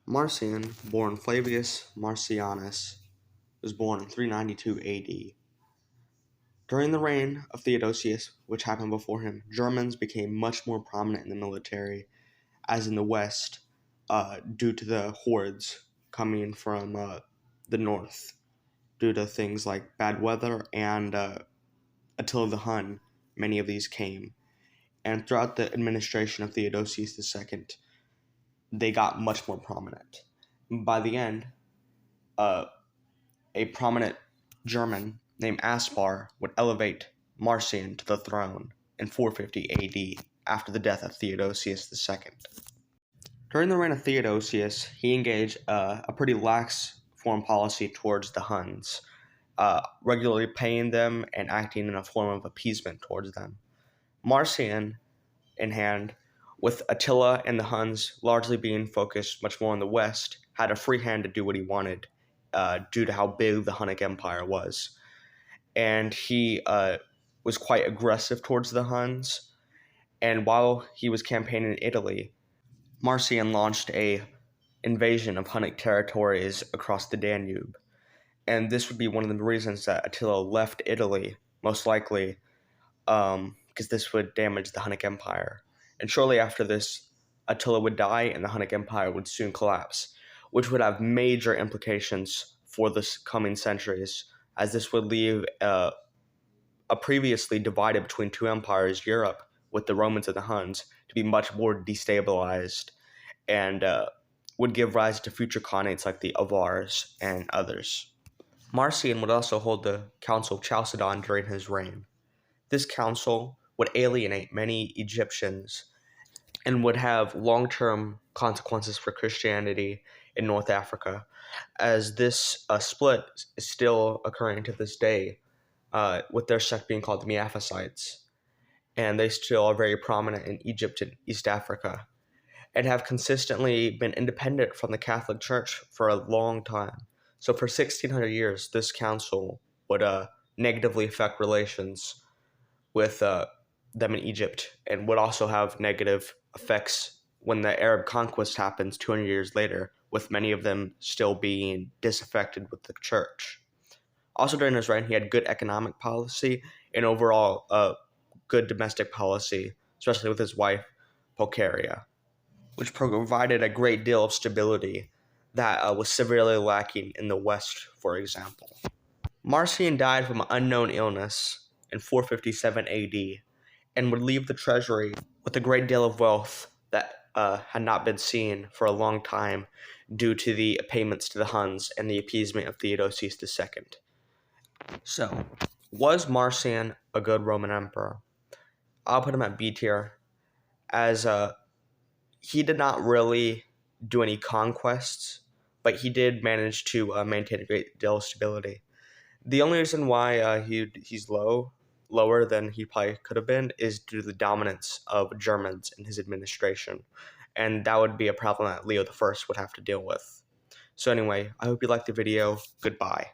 Marcian, born Flavius Marcianus, was born in 392 AD. During the reign of Theodosius, which happened before him, Germans became much more prominent in the military, as in the West, due to the hordes coming from the north, due to things like bad weather and Attila the Hun. Many of these came. And throughout the administration of Theodosius II, they got much more prominent. By the end, a prominent German named Aspar would elevate Marcian to the throne in 450 AD after the death of Theodosius II. During the reign of Theodosius, he engaged a pretty lax foreign policy towards the Huns, regularly paying them and acting in a form of appeasement towards them. Marcian, in hand, with Attila and the Huns largely being focused much more on the west, had a free hand to do what he wanted due to how big the Hunnic Empire was. And he was quite aggressive towards the Huns. And while he was campaigning in Italy, Marcian launched a invasion of Hunnic territories across the Danube. And this would be one of the reasons that Attila left Italy, most likely, because this would damage the Hunnic Empire. And shortly after this, Attila would die and the Hunnic Empire would soon collapse, which would have major implications for the coming centuries, as this would leave a previously divided between two empires, Europe, with the Romans and the Huns, to be much more destabilized, and would give rise to future khanates like the Avars and others. Marcian would also hold the Council of Chalcedon during his reign. This council would alienate many Egyptians and would have long-term consequences for Christianity in North Africa, as this split is still occurring to this day, with their sect being called the Miaphysites, and they still are very prominent in Egypt and East Africa, and have consistently been independent from the Catholic Church for a long time. So for 1600 years, this council would negatively affect relations with them in Egypt, and would also have negative effects when the Arab conquest happens 200 years later, with many of them still being disaffected with the church. Also during his reign, he had good economic policy and overall good domestic policy, especially with his wife, Pulcheria, which provided a great deal of stability that was severely lacking in the West, for example. Marcian died from an unknown illness in 457 AD, and would leave the treasury with a great deal of wealth that had not been seen for a long time due to the payments to the Huns and the appeasement of Theodosius II. So, was Marcian a good Roman emperor? I'll put him at B tier, as he did not really do any conquests, but he did manage to maintain a great deal of stability. The only reason why he's lower than he probably could have been is due to the dominance of Germans in his administration, and that would be a problem that Leo I would have to deal with. So anyway, I hope you liked the video. Goodbye.